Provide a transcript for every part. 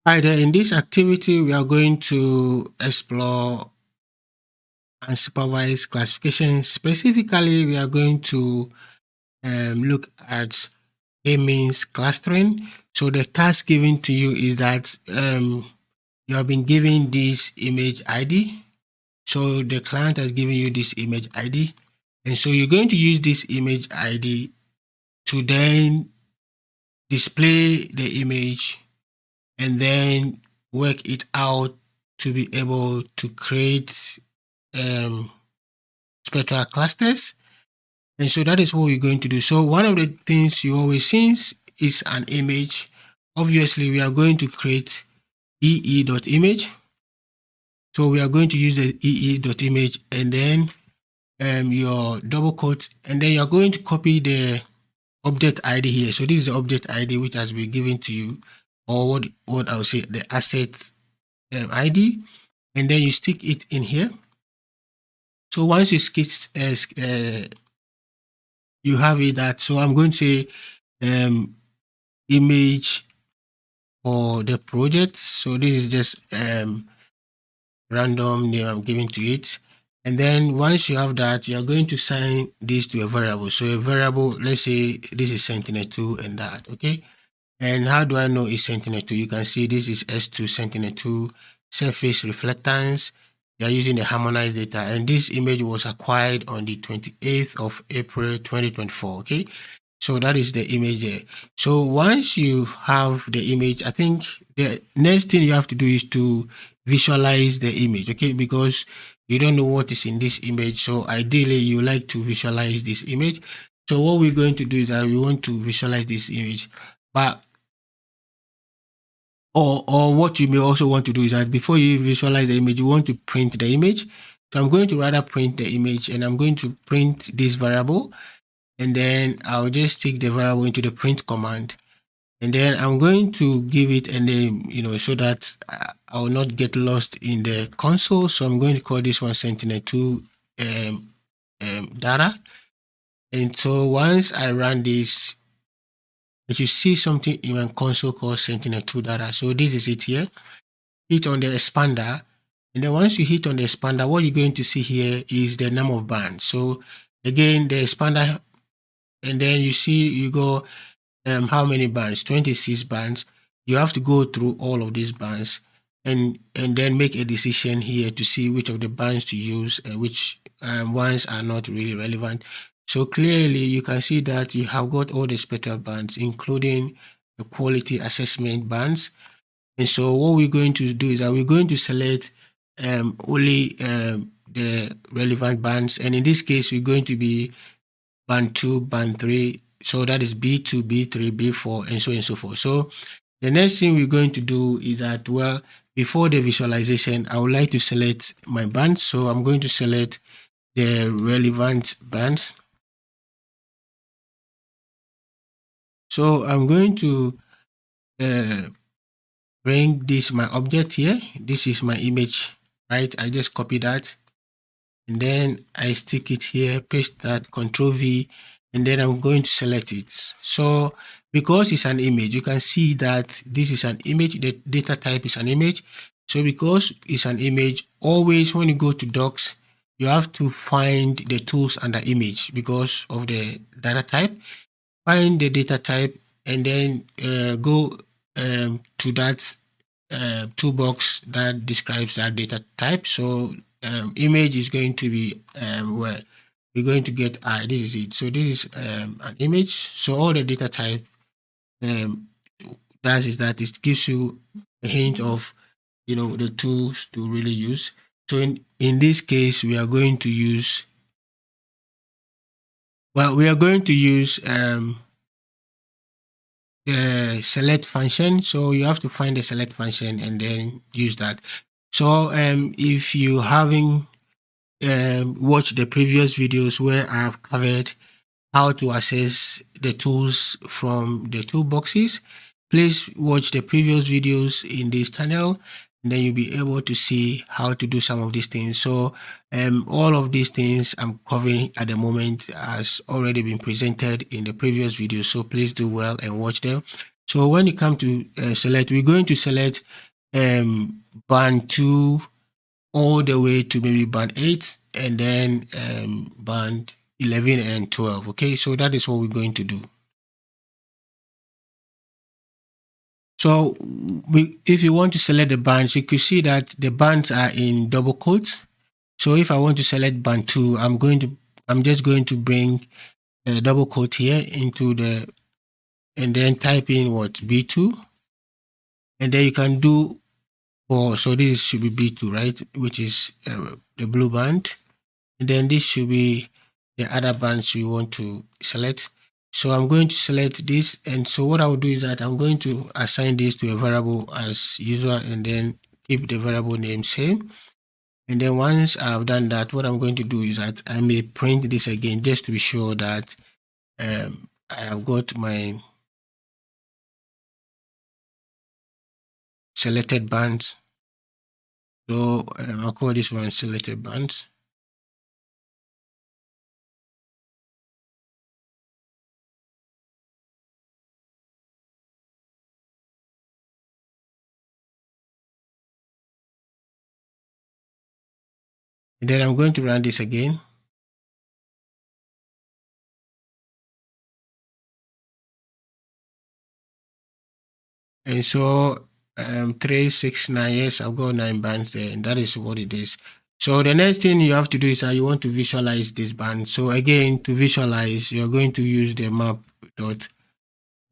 Hi there. In this activity, we are going to explore unsupervised classification. Specifically, we are going to look at kmeans clustering. So the task given to you is that you have been given this image ID. So the client has given you this image ID. And so you're going to use this image ID to then display the image and then work it out to be able to create spectral clusters. And so that is what we're going to do. So one of the things you always see is an image. Obviously, we are going to create ee.image. So we are going to use the ee.image and then your double quote, and then you're going to copy the object ID here. So this is the object ID which has been given to you, or what I would say the asset ID, and then you stick it in here. So once you you have it that, so I'm going to say image for the project. So this is just random name I'm giving to it. And then once you have that, you're going to assign this to a variable. So a variable, let's say this is Sentinel-2 and that, okay? And how do I know it's Sentinel-2? You can see this is S2 Sentinel-2 surface reflectance. They are using the harmonized data, and this image was acquired on the 28th of April 2024. Okay, so that is the image there. So once you have the image, I think the next thing you have to do is to visualize the image, okay, because you don't know what is in this image. So ideally you like to visualize this image. So what we're going to do is that we want to visualize this image, but or what you may also want to do is that before you visualize the image, you want to print the image. So I'm going to rather print the image, and I'm going to print this variable, and then I'll just stick the variable into the print command, and then I'm going to give it a name, so that I will not get lost in the console. So I'm going to call this one Sentinel-2 data. And so once I run this, you see something in my console called Sentinel-2 data. So this is it here. Hit on the expander, and then once you hit on the expander, what you're going to see here is the number of bands. So again, the expander, and then you go how many bands? 26 bands. You have to go through all of these bands and then make a decision here to see which of the bands to use and which ones are not really relevant. So clearly you can see that you have got all the spectral bands, including the quality assessment bands. And so what we're going to do is that we're going to select only the relevant bands. And in this case, we're going to be band 2, band 3. So that is B2, B3, B4, and so on and so forth. So the next thing we're going to do is that, well, before the visualization, I would like to select my bands. So I'm going to select the relevant bands. So I'm going to bring this, my object here. This is my image, right? I just copy that, and then I stick it here, paste that, Control V, and then I'm going to select it. So because it's an image, you can see that this is an image, the data type is an image. So because it's an image, always when you go to docs, you have to find the tools under image because of the data type. Find the data type and then go to that toolbox that describes that data type. So image is going to be where we're going to get this is it. So this is an image. So all the data type does is that it gives you a hint of the tools to really use. So in this case, we are going to use the select function. So you have to find the select function and then use that. So if you haven't watched the previous videos where I have covered how to access the tools from the toolboxes, please watch the previous videos in this channel, and then you'll be able to see how to do some of these things. So all of these things I'm covering at the moment has already been presented in the previous video, so please do well and watch them. So when you come to select, we're going to select band 2 all the way to maybe band 8, and then band 11 and 12. Okay, so that is what we're going to do. So if you want to select the bands, you could see that the bands are in double quotes. So if I want to select band 2, I'm just going to bring a double quote here into the, and then type in what, B2, and then you can do 4. So this should be B2, right, which is the blue band, and then this should be the other bands you want to select. So I'm going to select this, and so what I will do is that I'm going to assign this to a variable as usual, and then keep the variable name same. And then once I've done that, what I'm going to do is that I may print this again just to be sure that I have got my selected bands. So I'll call this one selected bands. And then I'm going to run this again. And so 3, 6, 9, yes, I've got 9 bands there, and that is what it is. So the next thing you have to do is that you want to visualize this band. So again, to visualize, you're going to use the map dot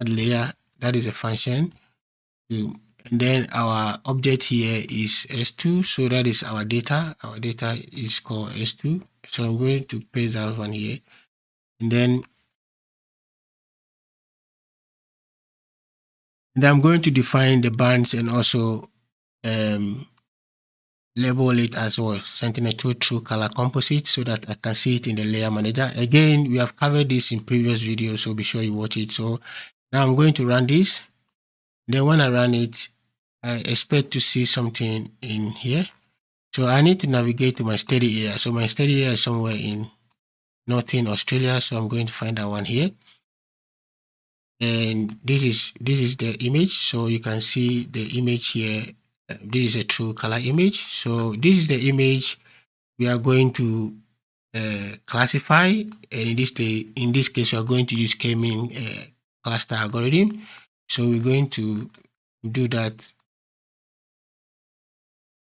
add layer. That is a function. And then our object here is S2. So that is our data. Our data is called S2. So I'm going to paste that one here. And then I'm going to define the bands and also label it as well, Sentinel-2 True Color Composite, so that I can see it in the layer manager. Again, we have covered this in previous videos, so be sure you watch it. So now I'm going to run this. Then when I run it, I expect to see something in here. So I need to navigate to my study area. So my study area is somewhere in Northern Australia. So I'm going to find that one here. And this is the image. So you can see the image here. This is a true color image. So this is the image we are going to classify. And in this case, we are going to use kmeans cluster algorithm. So we're going to do that.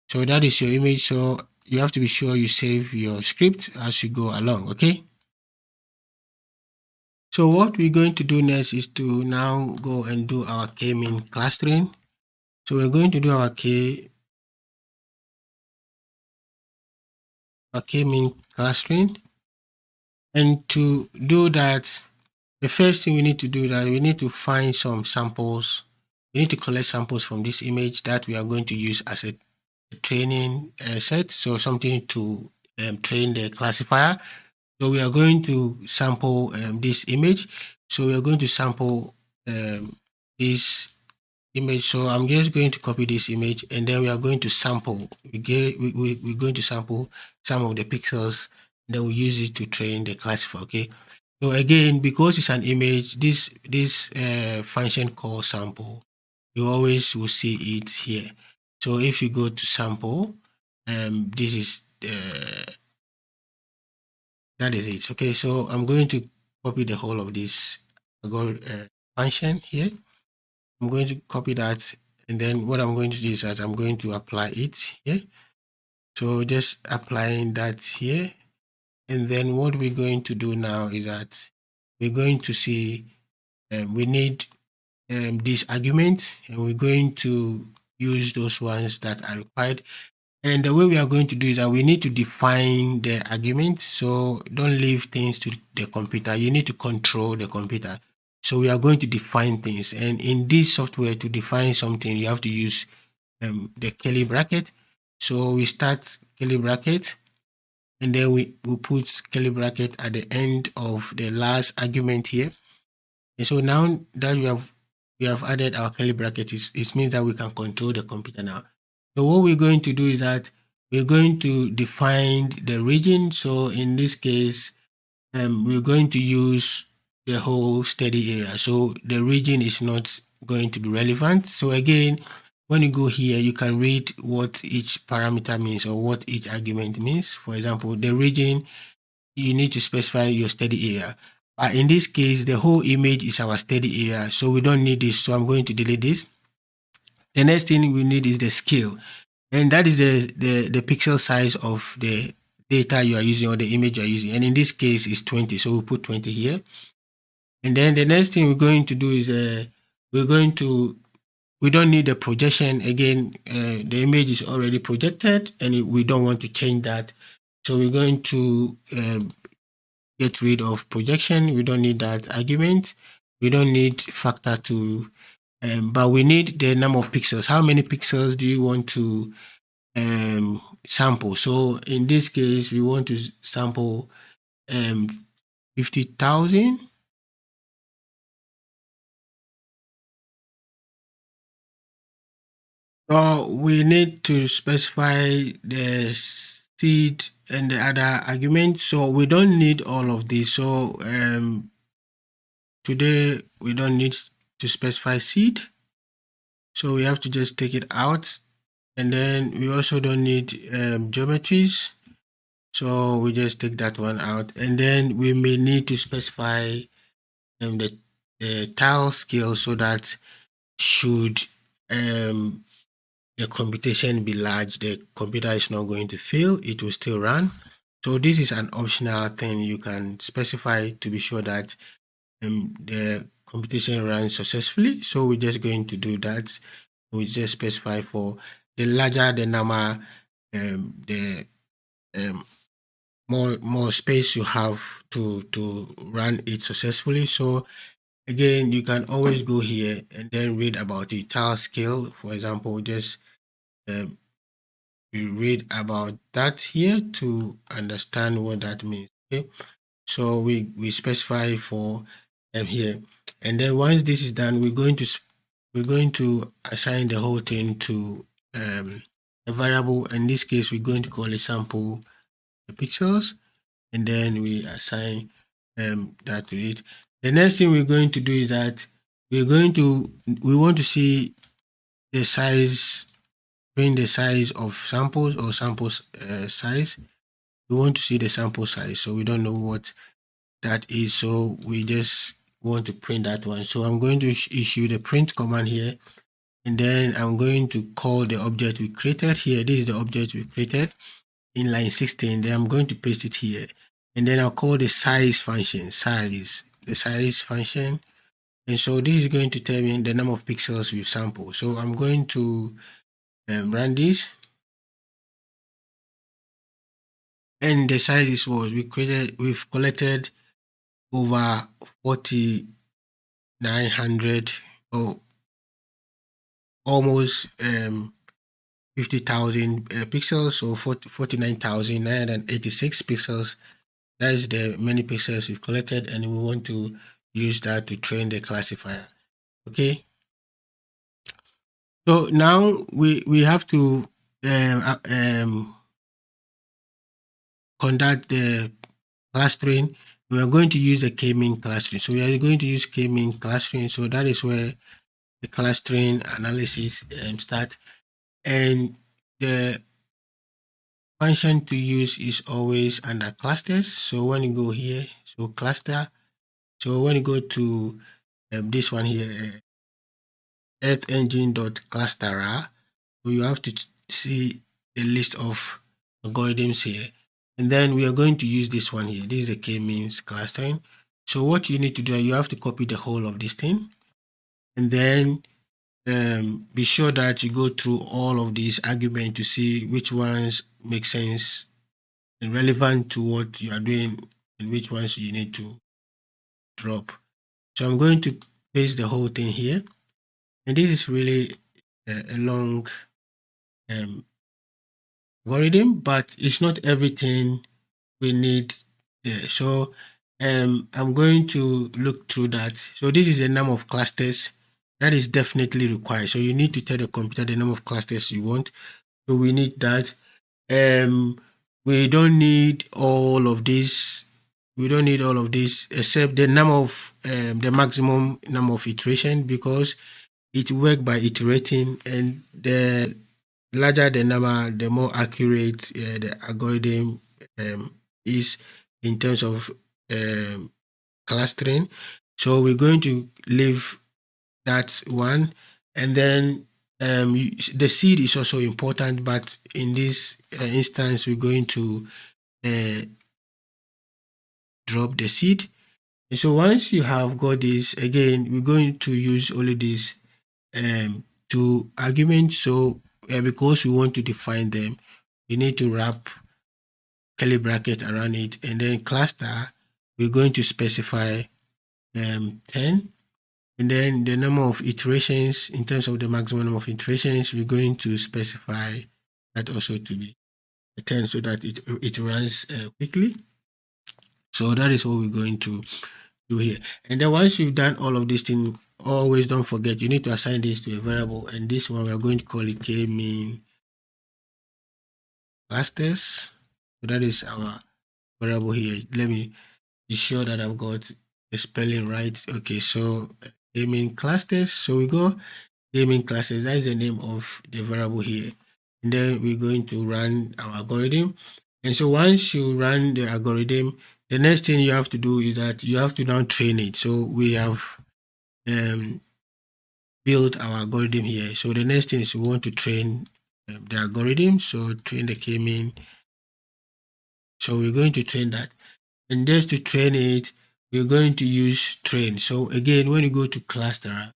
So that is your image. So you have to be sure you save your script as you go along, okay? So what we're going to do next is to now go and do our k-mean clustering. So we're going to do our k-mean clustering. And to do that, the first thing we need to do is that we need to find some samples. We need to collect samples from this image that we are going to use as a training set. So something to train the classifier. So we are going to sample this image. So we are going to sample this image. So I'm just going to copy this image, and then we are going to sample. We're going to sample some of the pixels, then we use it to train the classifier. Okay. So again, because it's an image, this function called sample, you always will see it here. So if you go to sample, this is that is it. Okay, so I'm going to copy the whole of this function here. I'm going to copy that, and then what I'm going to do is that I'm going to apply it here. So just applying that here, and then what we're going to do now is that we're going to see we need these arguments, and we're going to use those ones that are required. And the way we are going to do is that we need to define the argument. So don't leave things to the computer. You need to control the computer. So we are going to define things. And in this software, to define something, you have to use the curly bracket. So we start curly bracket, and then we will put curly bracket at the end of the last argument here. And so now that we have added our curly bracket, it means that we can control the computer now. So what we're going to do is that we're going to define the region. So in this case, we're going to use the whole study area. So the region is not going to be relevant. So again, when you go here, you can read what each parameter means or what each argument means. For example, the region, you need to specify your study area. In this case, the whole image is our study area, so we don't need this. So I'm going to delete this. The next thing we need is the scale, and that is the pixel size of the data you are using or the image you are using. And in this case, it's 20, so we'll put 20 here. And then the next thing we're going to do is we don't need a projection. Again, the image is already projected and we don't want to change that. So we're going to get rid of projection. We don't need that argument. We don't need factor to, but we need the number of pixels. How many pixels do you want to sample? So in this case, we want to sample 50,000. So we need to specify the seed and the other argument. So we don't need all of this. So today we don't need to specify seed. So we have to just take it out. And then we also don't need geometries. So we just take that one out. And then we may need to specify the tile scale, so that should the computation be large, the computer is not going to fail, it will still run. So this is an optional thing you can specify to be sure that the computation runs successfully. So we're just going to do that. We just specify for the larger the number, the more space you have to run it successfully. So again, you can always go here and then read about the tile scale. For example, just we read about that here to understand what that means. Okay, so we specify for here, and then once this is done, we're going to assign the whole thing to a variable. In this case, we're going to call it sample pixels, and then we assign that to it. The next thing we're going to do is that we want to see the size, print the size of samples or samples size. We want to see the sample size, so we don't know what that is, so we just want to print that one. So I'm going to issue the print command here, and then I'm going to call the object we created here. This is the object we created in line 16. Then I'm going to paste it here, and then I'll call the size function, the size function. And so this is going to tell me the number of pixels we've sampled. So I'm going to run this, and the size is what we've collected over 4,900 or almost 50,000 pixels, so 49,986 pixels. That is the many pixels we've collected, and we want to use that to train the classifier. Okay, so now we have to conduct the clustering. We are going to use the k-mean clustering. So we are going to use k-mean clustering. So that is where the clustering analysis start. And the function to use is always under clusters. So when you go here, so cluster. So when you go to this one here, earthengine.clusterer, so you have to see a list of algorithms here. And then we are going to use this one here. This is the k-means clustering. So what you need to do, you have to copy the whole of this thing, and then be sure that you go through all of these arguments to see which ones make sense and relevant to what you are doing and which ones you need to drop. So I'm going to paste the whole thing here, and this is really a long algorithm, but it's not everything we need there. So I'm going to look through that. So this is the number of clusters that is definitely required. So you need to tell the computer the number of clusters you want. So we need that. We don't need all of this. We don't need all of this except the number of the maximum number of iteration, because it works by iterating, and the larger the number, the more accurate the algorithm is in terms of um, clustering. So we're going to leave that one, and then the seed is also important, but in this instance, we're going to uh, drop the seed. And so once you have got this, again, we're going to use only these two arguments. So because we want to define them, we need to wrap curly bracket around it, and then cluster, we're going to specify 10, and then the number of iterations, in terms of the maximum number of iterations, we're going to specify that also to be 10, so that it runs quickly. So that is what we're going to do here. And then once you've done all of these things, always don't forget you need to assign this to a variable, and this one we are going to call it kmeans clusters. So that is our variable here. Let me be sure that I've got the spelling right. Okay, so kmeans clusters. So we go kmeans clusters. That is the name of the variable here. And then we're going to run our algorithm. And so once you run the algorithm, the next thing you have to do is that you have to now train it. So we have built our algorithm here. So the next thing is we want to train the algorithm. So train the kmeans. So we're going to train that. And just to train it, we're going to use train. So again, when you go to cluster,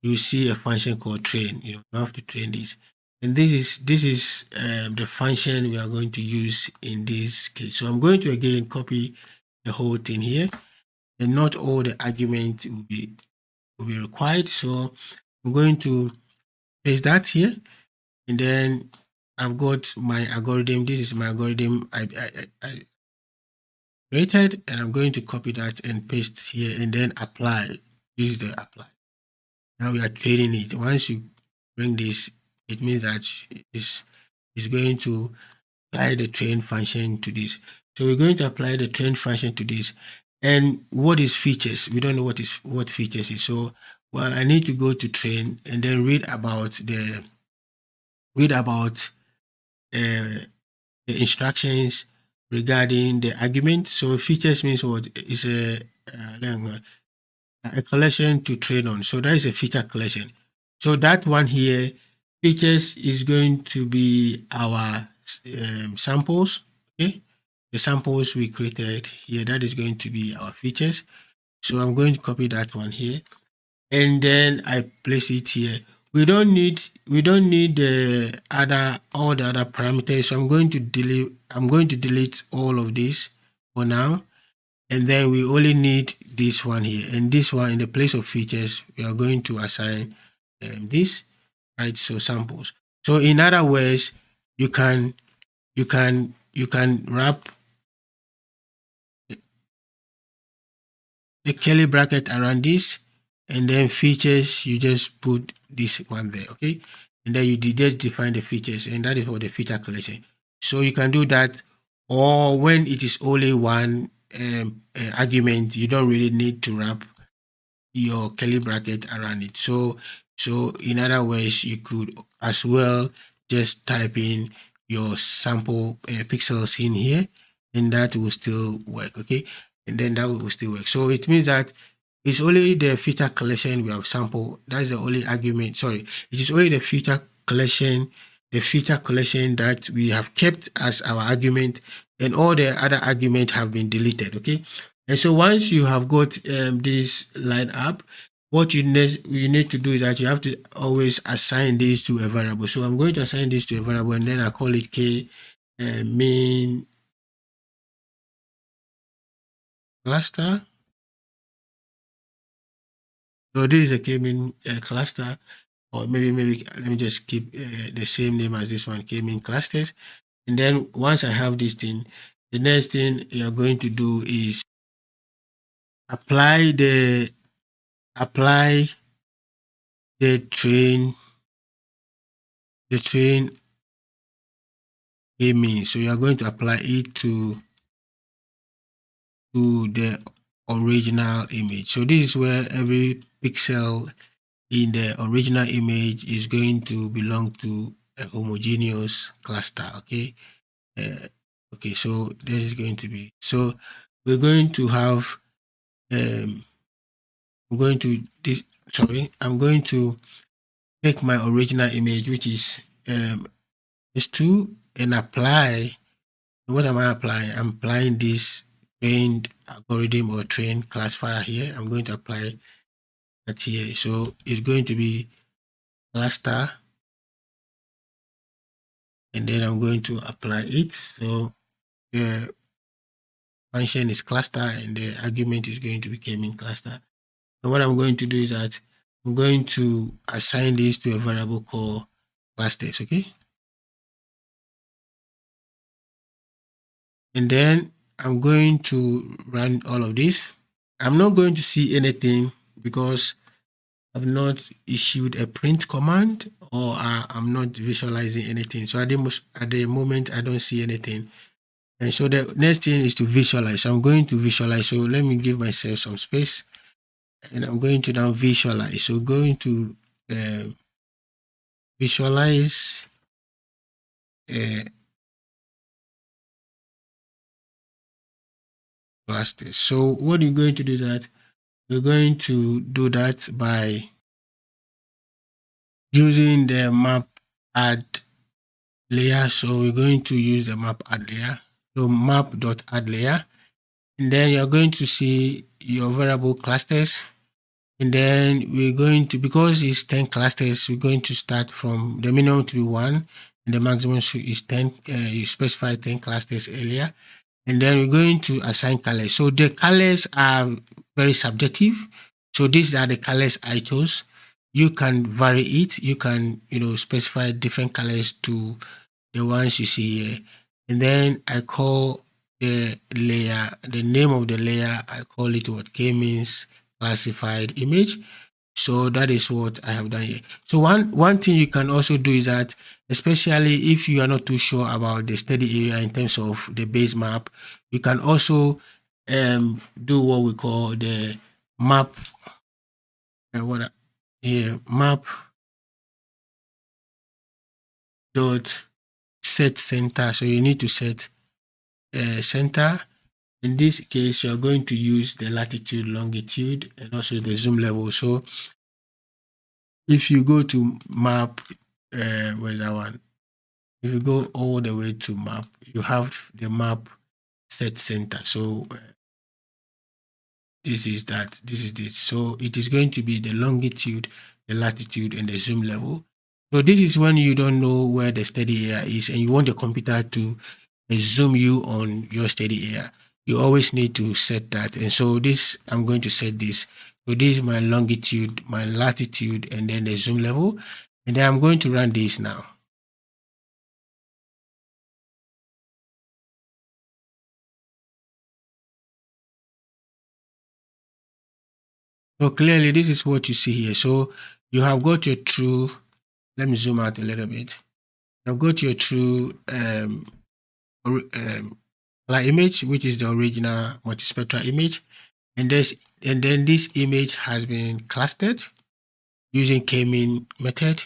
you see a function called train. You have to train this. And this is the function we are going to use in this case. So I'm going to again copy the whole thing here, and not all the arguments will be required. So I'm going to paste that here, and then I've got my algorithm. This is my algorithm I created, and I'm going to copy that and paste here, and then apply. This is the apply. Now we are training it. Once you bring this, it means that it's going to apply the train function to this. So we're going to apply the train function to this. And what is features? We don't know what features is. So well, I need to go to train and then read about the instructions regarding the argument. So features means what is a collection to train on. So that is a feature collection. So that one here, features, is going to be our samples. Okay, the samples we created here, that is going to be our features. So I'm going to copy that one here, and then I place it here. We don't need all the other parameters. So I'm going to delete all of this for now. And then we only need this one here, and this one, in the place of features, we are going to assign this, right? So samples. So in other words, you can wrap a curly bracket around this, and then features, you just put this one there, okay? And then you just define the features, and that is for the feature collection. So you can do that, or when it is only one argument, you don't really need to wrap your curly bracket around it. So in other words, you could as well just type in your sample pixels in here, and that will still work, okay? And then that will still work. So it means that it's only the feature collection we have sampled. That's the only argument. Sorry, it is only the feature collection that we have kept as our argument, and all the other arguments have been deleted, okay? And so once you have got this line up, what you need to do is that you have to always assign this to a variable. So I'm going to assign this to a variable, and then I call it kmeans cluster. So this is a kmeans cluster, or maybe let me just keep the same name as this one, kmeans clusters. And then once I have this thing, the next thing you're going to do is apply the train kmeans. So you are going to apply it to the original image. So this is where every pixel in the original image is going to belong to a homogeneous cluster. Okay. Uh, okay, so this is going to be, so we're going to have, um, I'm going to this, sorry, I'm going to take my original image, which is this 2, and apply. What am I applying? I'm applying this trained algorithm or trained classifier here. I'm going to apply that here. So it's going to be cluster, and then I'm going to apply it. So the function is cluster, and the argument is going to be kmeans cluster. So what I'm going to do is that I'm going to assign this to a variable called clusters, okay? And then I'm going to run all of this. I'm not going to see anything because I've not issued a print command, or I'm not visualizing anything. So at the moment, I don't see anything. And so the next thing is to visualize. So I'm going to visualize. So let me give myself some space, and I'm going to now visualize. So going to uh, visualize uh, clusters. So what you're going to do is that we're going to do that by using the map add layer. So we're going to use the map add layer. So map.add layer. And then you're going to see your variable clusters. And then we're going to, because it's 10 clusters, we're going to start from the minimum to be 1, and the maximum is 10. You specify 10 clusters earlier. And then we're going to assign colors. So the colors are very subjective. So these are the colors I chose. You can vary it. You can, specify different colors to the ones you see here. And then I call the layer, the name of the layer, I call it what kmeans classified image. So that is what I have done here. So one thing you can also do is that, especially if you are not too sure about the study area in terms of the base map, you can also do what we call the map. Map dot set center. So you need to set center. In this case, you're going to use the latitude, longitude, and also the zoom level. So if you go to map, where's that one? If you go all the way to map, you have the map set center. So this is that, this is this. So it is going to be the longitude, the latitude, and the zoom level. So this is when you don't know where the study area is and you want the computer to zoom you on your study area. You always need to set that. And so this, I'm going to set this. So this is my longitude, my latitude, and then the zoom level. And then I'm going to run this now. So clearly, this is what you see here. So you have got your true, let me zoom out a little bit. You've got your true image, which is the original multispectral image. And then this image has been clustered using k-means method.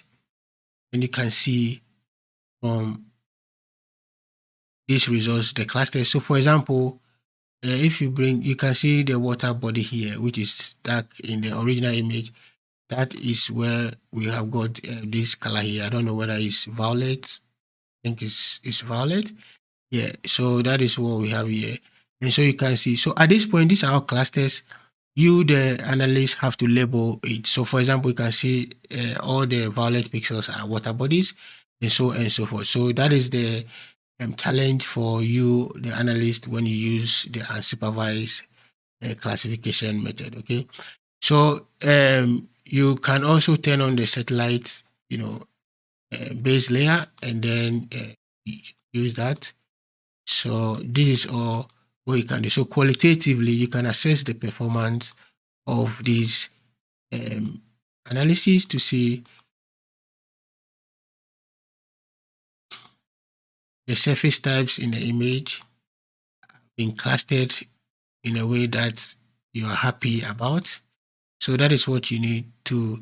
And you can see from these results the cluster. So for example, if you can see the water body here, which is dark in the original image. That is where we have got this color here. I don't know whether it's violet. I think it's violet. Yeah, so that is what we have here. And so you can see, so at this point, these are our clusters. You, the analyst, have to label it. So for example, you can see all the violet pixels are water bodies, and so on and so forth. So that is the challenge for you, the analyst, when you use the unsupervised classification method. Okay, so you can also turn on the satellite, base layer, and then use that. So this is all what you can do. So qualitatively, you can assess the performance of these analysis to see the surface types in the image being clustered in a way that you are happy about. So that is what you need to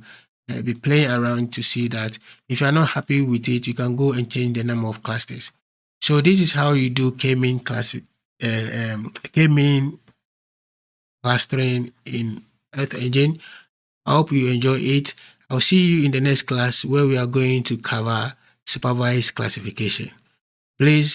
be playing around to see that. If you are not happy with it, you can go and change the number of clusters. So this is how you do k-mean k-mean clustering in Earth Engine. I hope you enjoy it. I'll see you in the next class where we are going to cover supervised classification. Please